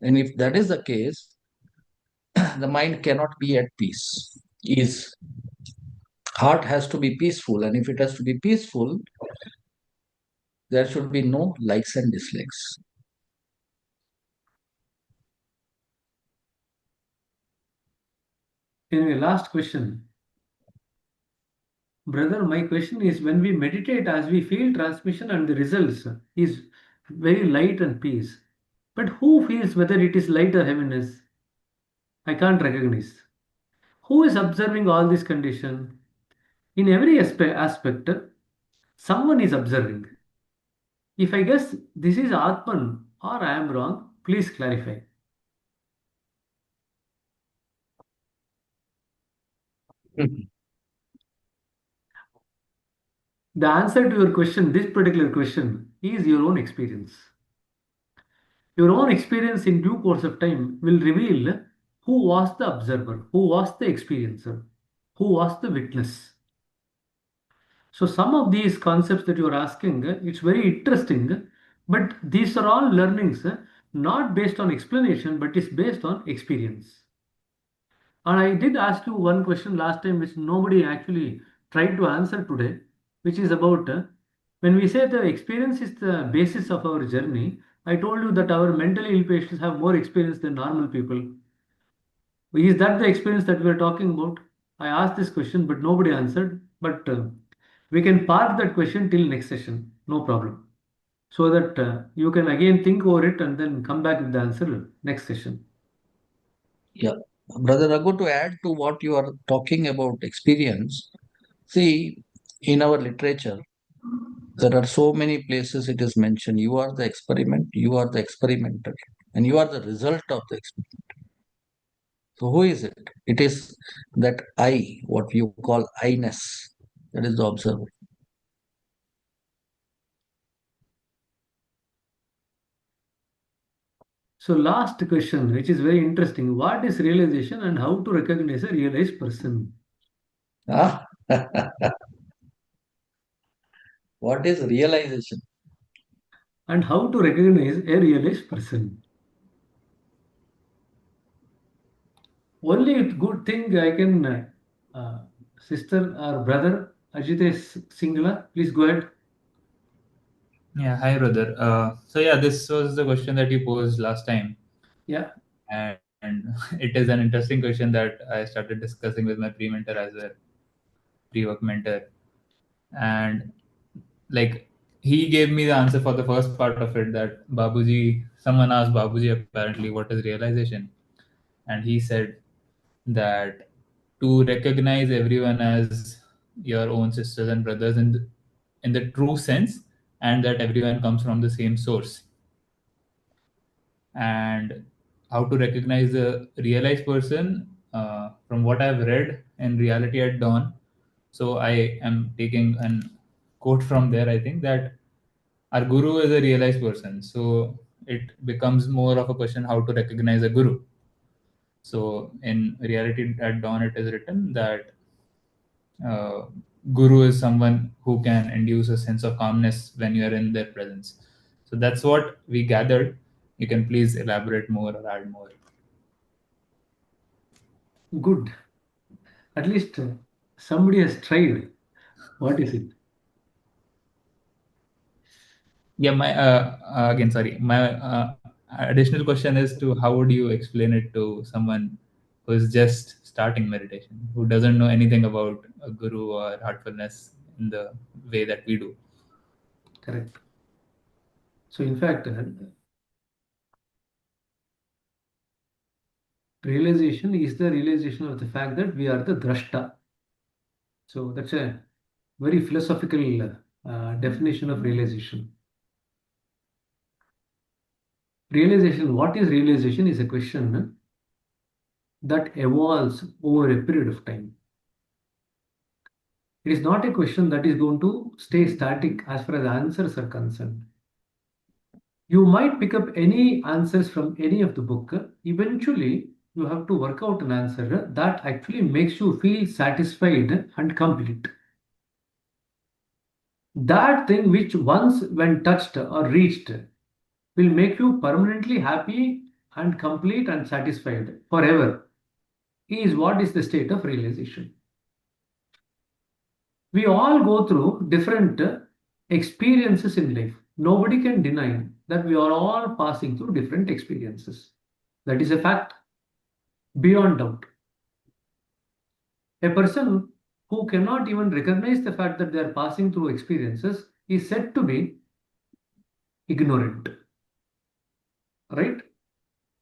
And if that is the case, the mind cannot be at peace. Is Heart has to be peaceful, and if it has to be peaceful, there should be no likes and dislikes. Anyway, last question. Brother, my question is, when we meditate, as we feel transmission and the results is very light and peace. But who feels whether it is light or heaviness? I can't recognize. Who is observing all this condition? In every aspect, someone is observing. If I guess this is Atman or I am wrong, please clarify. The answer to your question, this particular question, is your own experience. Your own experience in due course of time will reveal who was the observer, who was the experiencer, who was the witness. So some of these concepts that you are asking, it's very interesting, but these are all learnings not based on explanation, but it's based on experience. And I did ask you one question last time, which nobody actually tried to answer today, which is about when we say the experience is the basis of our journey. I told you that our mentally ill patients have more experience than normal people. Is that the experience that we're talking about? I asked this question, but nobody answered. But we can park that question till next session, no problem. So that you can again think over it and then come back with the answer next session. Yeah. Brother Raghu, to add to what you are talking about experience, see, in our literature, there are so many places it is mentioned you are the experiment, you are the experimenter, and you are the result of the experiment. So, who is it? It is that I, what you call I-ness, that is the observer. So last question, which is very interesting. What is realization and how to recognize a realized person? Ah, what is realization? And how to recognize a realized person? Only good thing I can, sister or brother, Ajitesh Singla, please go ahead. Yeah, hi brother. So yeah, this was the question that you posed last time, Yeah, and it is an interesting question that I started discussing with my pre-mentor as well, pre-work mentor, and like he gave me the answer for the first part of it that Babuji. Someone asked Babuji apparently what is realization, and he said that to recognize everyone as your own sisters and brothers in the true sense, and that everyone comes from the same source, and how to recognize a realized person, from what I've read in Reality at Dawn. So I am taking an quote from there. I think that our guru is a realized person. So it becomes more of a question how to recognize a guru. So in Reality at Dawn, it is written that uh, guru is someone who can induce a sense of calmness when you are in their presence. So that's what we gathered. You can please elaborate more or add more. good. At least somebody has tried. What is it? Yeah, my again, sorry. My additional question is to how would you explain it to someone who is just starting meditation, who doesn't know anything about a guru or heartfulness in the way that we do? Correct. So in fact, realization is the realization of the fact that we are the drashta. So that's a very philosophical definition of realization. Realization, what is realization, is a question that evolves over a period of time. It is not a question that is going to stay static as far as answers are concerned. You might pick up any answers from any of the book. Eventually, you have to work out an answer that actually makes you feel satisfied and complete. That thing which once when touched or reached will make you permanently happy and complete and satisfied forever is what is the state of realization. We all go through different experiences in life. Nobody can deny that we are all passing through different experiences. That is a fact, beyond doubt. A person who cannot even recognize the fact that they are passing through experiences is said to be ignorant, right?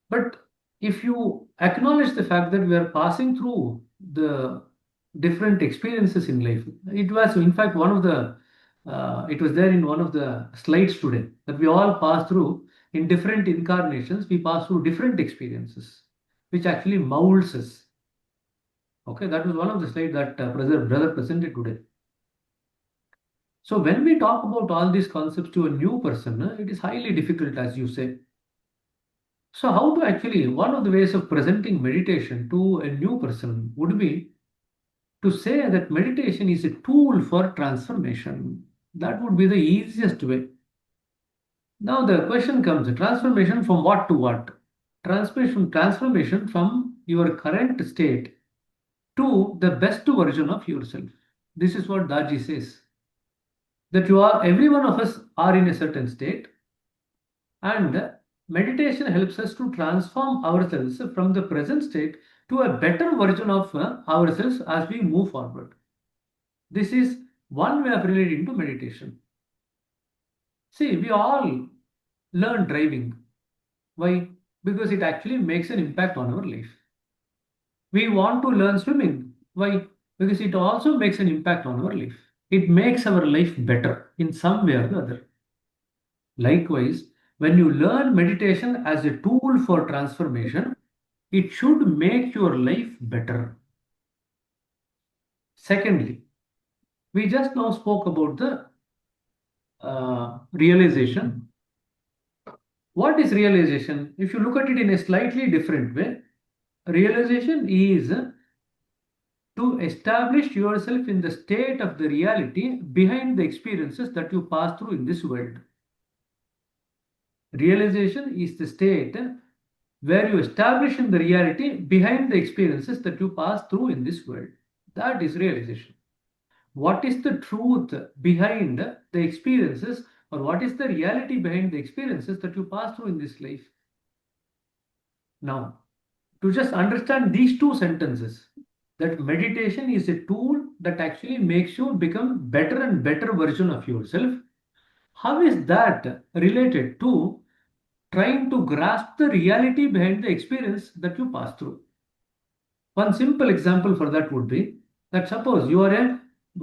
But if you acknowledge the fact that we are passing through the different experiences in life, it was in fact it was there in one of the slides today that we all pass through in different incarnations. We pass through different experiences, which actually molds us. Okay, that was one of the slides that brother presented today. So when we talk about all these concepts to a new person, it is highly difficult, as you say. So how to actually, one of the ways of presenting meditation to a new person would be to say that meditation is a tool for transformation. That would be the easiest way. Now the question comes, transformation from what to what? Transformation from your current state to the best version of yourself. This is what Daji says. That every one of us are in a certain state, and meditation helps us to transform ourselves from the present state to a better version of ourselves as we move forward. This is one way of relating to meditation. See, we all learn driving. Why? Because it actually makes an impact on our life. We want to learn swimming. Why? Because it also makes an impact on our life. It makes our life better in some way or the other. Likewise, when you learn meditation as a tool for transformation, it should make your life better. Secondly, we just now spoke about the realization. What is realization? If you look at it in a slightly different way, realization is to establish yourself in the state of the reality behind the experiences that you pass through in this world. Realization is the state where you establish in the reality behind the experiences that you pass through in this world. That is realization. What is the truth behind the experiences, or what is the reality behind the experiences that you pass through in this life? Now, to just understand these two sentences, that meditation is a tool that actually makes you become better and better version of yourself. How is that related to trying to grasp the reality behind the experience that you pass through? One simple example for that would be that suppose you are a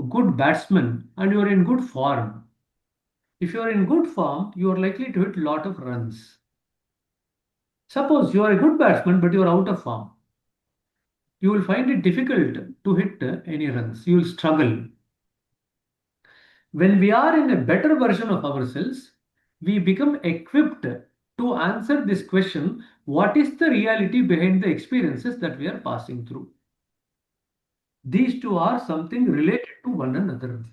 good batsman and you are in good form. If you are in good form, you are likely to hit a lot of runs. Suppose you are a good batsman but you are out of form. You will find it difficult to hit any runs. You will struggle. When we are in a better version of ourselves, we become equipped to answer this question, what is the reality behind the experiences that we are passing through? These two are something related to one another.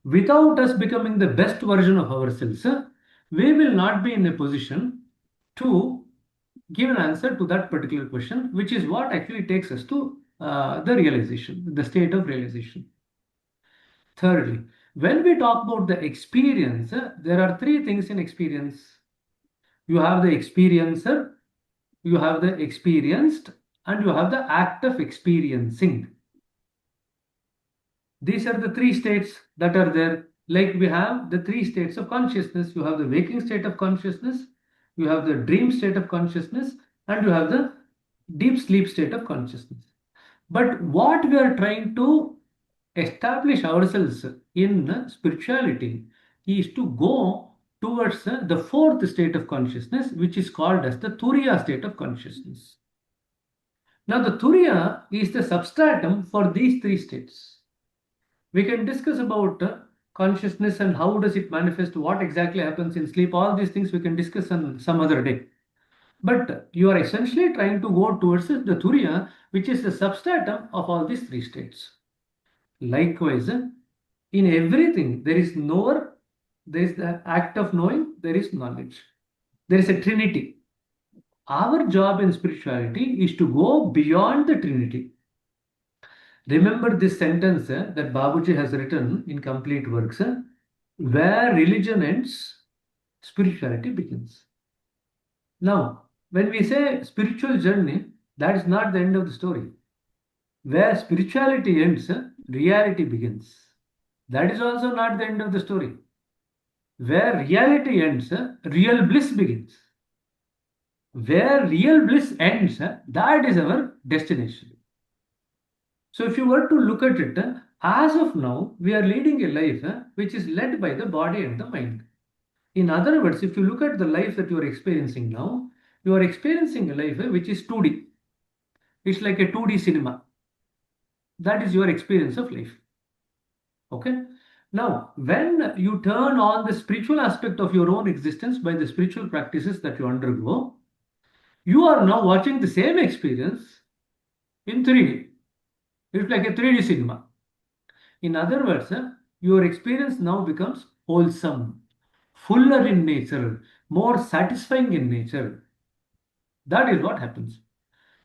Without us becoming the best version of ourselves, we will not be in a position to give an answer to that particular question, which is what actually takes us to the realization, the state of realization. Thirdly, when we talk about the experience, there are three things in experience. You have the experiencer, you have the experienced, and you have the act of experiencing. These are the three states that are there. Like we have the three states of consciousness. You have the waking state of consciousness, you have the dream state of consciousness, and you have the deep sleep state of consciousness. But what we are trying to establish ourselves in spirituality is to go towards the fourth state of consciousness, which is called as the Turiya state of consciousness. Now, the Turiya is the substratum for these three states. We can discuss about consciousness and how does it manifest, what exactly happens in sleep. All these things we can discuss on some other day. But you are essentially trying to go towards the Turiya, which is the substratum of all these three states. Likewise, in everything, there is knower, there is the act of knowing, there is knowledge. There is a trinity. Our job in spirituality is to go beyond the trinity. Remember this sentence that Babuji has written in Complete Works, where religion ends, spirituality begins. Now, when we say spiritual journey, that is not the end of the story. Where spirituality ends, reality begins. That is also not the end of the story. Where reality ends, real bliss begins. Where real bliss ends, that is our destination. So if you were to look at it, as of now, we are leading a life which is led by the body and the mind. In other words, if you look at the life that you are experiencing now, you are experiencing a life which is 2D. It's like a 2D cinema. That is your experience of life. Okay. Now, when you turn on the spiritual aspect of your own existence by the spiritual practices that you undergo, you are now watching the same experience in 3D. It's like a 3D cinema. In other words, your experience now becomes wholesome, fuller in nature, more satisfying in nature. That is what happens.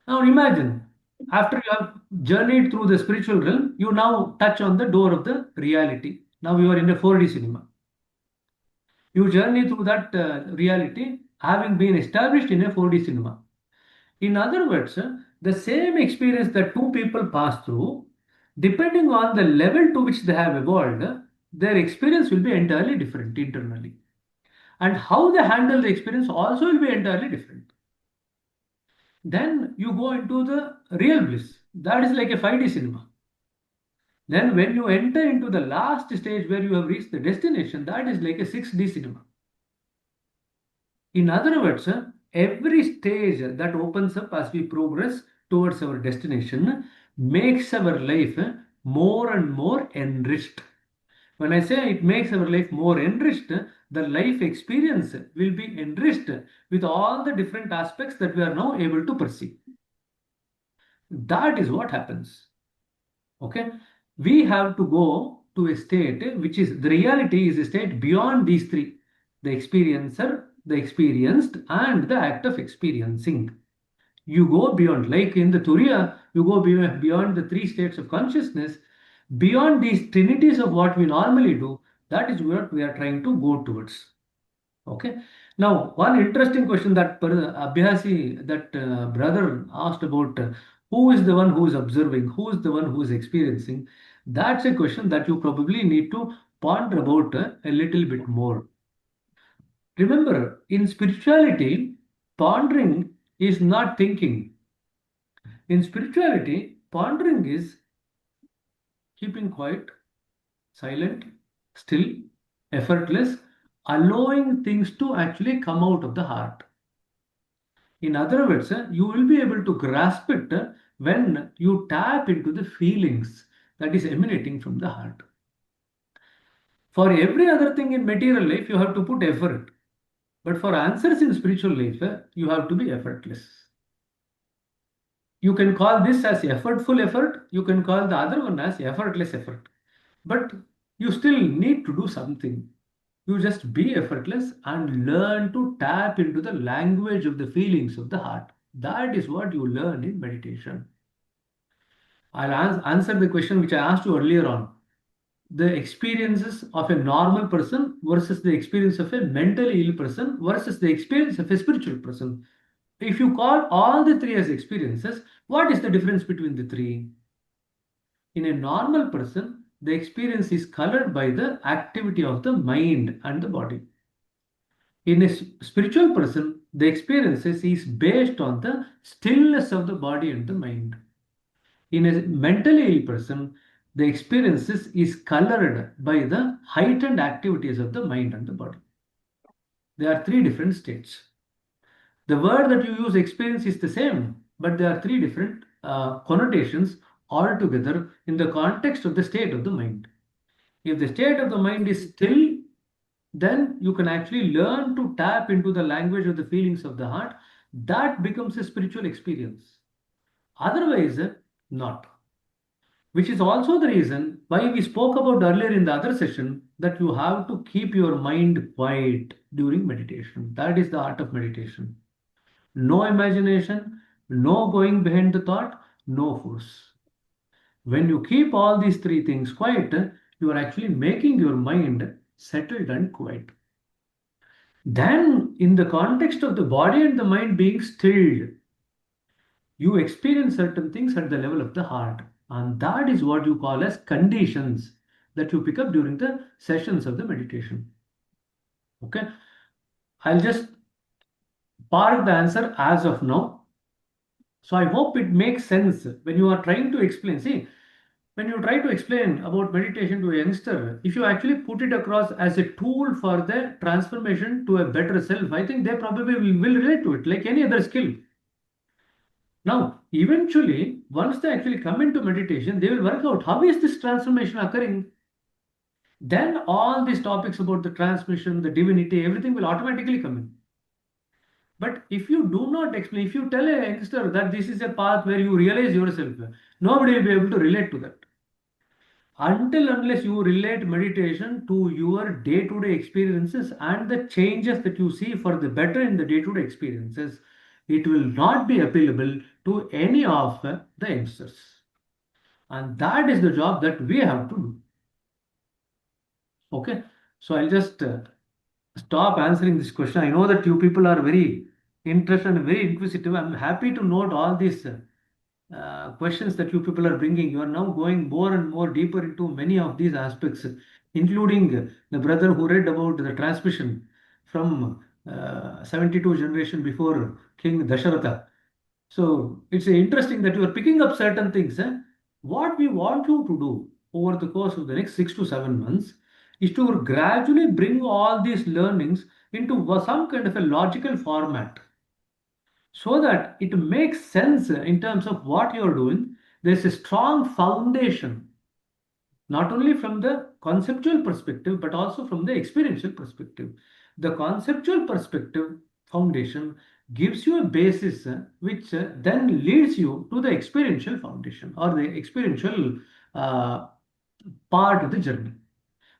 Now imagine, after you have journeyed through the spiritual realm, you now touch on the door of the reality. Now you are in a 4D cinema. You journey through that reality having been established in a 4D cinema. In other words, the same experience that two people pass through, depending on the level to which they have evolved, their experience will be entirely different internally. And how they handle the experience also will be entirely different. Then you go into the real bliss. That is like a 5D cinema. Then when you enter into the last stage where you have reached the destination, that is like a 6D cinema. In other words, every stage that opens up as we progress towards our destination makes our life more and more enriched. When I say it makes our life more enriched, the life experience will be enriched with all the different aspects that we are now able to perceive. That is what happens. Okay, we have to go to a state which is the reality is a state beyond these three: the experiencer, the experienced, and the act of experiencing. You go beyond, like in the Turiya, you go beyond the three states of consciousness, beyond these trinities of what we normally do. That is what we are trying to go towards. Okay. Now, one interesting question that Abhyasi, that brother asked about who is the one who is observing, who is the one who is experiencing. That's a question that you probably need to ponder about a little bit more. Remember, in spirituality, pondering is not thinking. In spirituality, pondering is keeping quiet, silent, still, effortless, allowing things to actually come out of the heart. In other words, you will be able to grasp it when you tap into the feelings that is emanating from the heart. For every other thing in material life, you have to put effort. But for answers in spiritual life, you have to be effortless. You can call this as effortful effort. You can call the other one as effortless effort. But you still need to do something. You just be effortless and learn to tap into the language of the feelings of the heart. That is what you learn in meditation. I'll answer the question which I asked you earlier on. The experiences of a normal person versus the experience of a mentally ill person versus the experience of a spiritual person. If you call all the three as experiences, what is the difference between the three? In a normal person, the experience is colored by the activity of the mind and the body. In a spiritual person, the experiences is based on the stillness of the body and the mind. In a mentally ill person, the experiences is colored by the heightened activities of the mind and the body. There are three different states. The word that you use, experience, is the same, but there are three different connotations altogether in the context of the state of the mind. If the state of the mind is still, then you can actually learn to tap into the language of the feelings of the heart. That becomes a spiritual experience. Otherwise, not. Which is also the reason why we spoke about earlier in the other session that you have to keep your mind quiet during meditation. That is the art of meditation. No imagination, no going behind the thought, no force. When you keep all these three things quiet, you are actually making your mind settled and quiet. Then, in the context of the body and the mind being stilled, you experience certain things at the level of the heart. And that is what you call as conditions that you pick up during the sessions of the meditation. Okay. I'll just park the answer as of now. So I hope it makes sense when you are trying to explain. See, when you try to explain about meditation to a youngster, if you actually put it across as a tool for the transformation to a better self, I think they probably will relate to it like any other skill. Now, eventually, once they actually come into meditation, they will work out how is this transformation occurring. Then all these topics about the transmission, the divinity, everything will automatically come in. But if you do not explain, if you tell a youngster that this is a path where you realize yourself, nobody will be able to relate to that. Until unless you relate meditation to your day-to-day experiences and the changes that you see for the better in the day-to-day experiences, it will not be applicable to any of the youngsters. And that is the job that we have to do. Okay, so I'll just stop answering this question. I know that you people are very interested and very inquisitive. I'm happy to note all these questions that you people are bringing. You are now going more and more deeper into many of these aspects, including the brother who read about the transmission from 72 generation before King Dasharatha. So it's interesting that you are picking up certain things. What we want you to do over the course of the next 6 to 7 months is to gradually bring all these learnings into some kind of a logical format so that it makes sense in terms of what you're doing. There's a strong foundation, not only from the conceptual perspective, but also from the experiential perspective. The conceptual perspective foundation gives you a basis which then leads you to the experiential foundation or the experiential uh, part of the journey.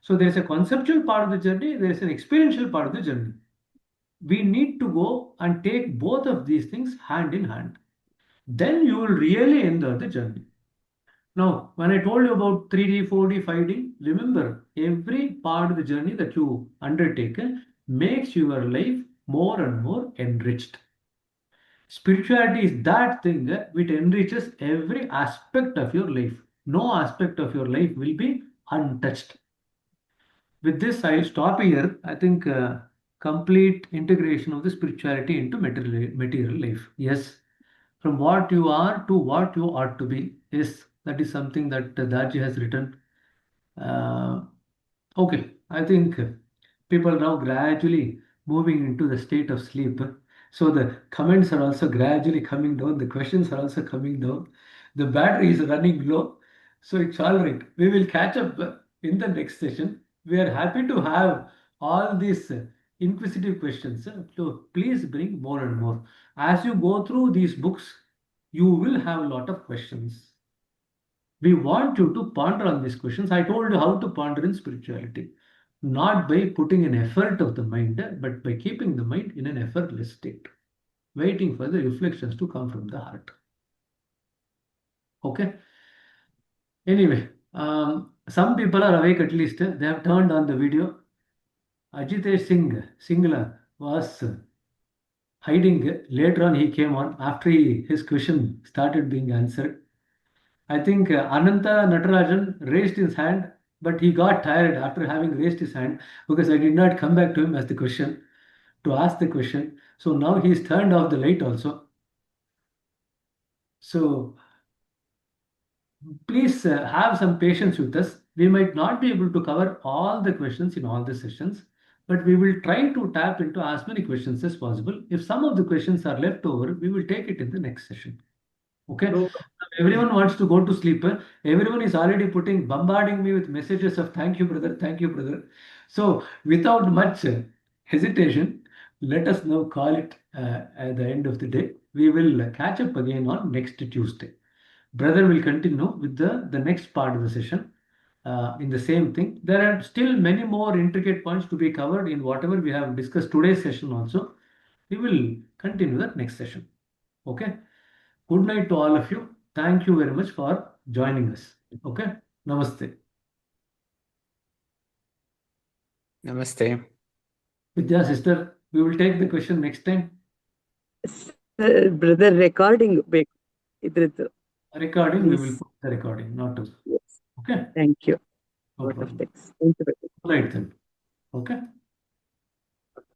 So there is a conceptual part of the journey, there is an experiential part of the journey. We need to go and take both of these things hand in hand. Then you will really enjoy the journey. Now, when I told you about 3D, 4D, 5D, remember every part of the journey that you undertake makes your life more and more enriched. Spirituality is that thing which enriches every aspect of your life. No aspect of your life will be untouched. With this, I'll stop here. I think complete integration of the spirituality into material life. Yes, from what you are to what you ought to be. Yes, that is something that Daji has written. Uh, okay, I think people now gradually moving into the state of sleep. So the comments are also gradually coming down. The questions are also coming down. The battery is running low. So it's all right. We will catch up in the next session. We are happy to have all these inquisitive questions. So please bring more and more. As you go through these books, you will have a lot of questions. We want you to ponder on these questions. I told you how to ponder in spirituality, not by putting an effort of the mind, but by keeping the mind in an effortless state, waiting for the reflections to come from the heart. Okay. Anyway, some people are awake at least. They have turned on the video. Ajitesh Singh Singla was hiding. Later on, he came on after his question started being answered. I think Ananta Natarajan raised his hand, but he got tired after having raised his hand because I did not come back to him as the question to ask the question. So now he's turned off the light also. So please have some patience with us. We might not be able to cover all the questions in all the sessions, but we will try to tap into as many questions as possible. If some of the questions are left over, we will take it in the next session. Okay. So, Everyone wants to go to sleep. Everyone is already bombarding me with messages of thank you, brother, thank you, brother. So without much hesitation, let us now call it at the end of the day. We will catch up again on next Tuesday. Brother will continue with the next part of the session in the same thing. There are still many more intricate points to be covered in whatever we have discussed today's session also. We will continue that next session. Okay. Good night to all of you. Thank you very much for joining us. Okay. Namaste. Namaste. Vidya sister, we will take the question next time. Brother, recording ಬೇಕು ಇದ್ರದ್ದು. Recording, we will Please. put the recording, not to. Yes. Okay. Thank you. No Lot of problem. thanks. Thank you. Right then. Okay.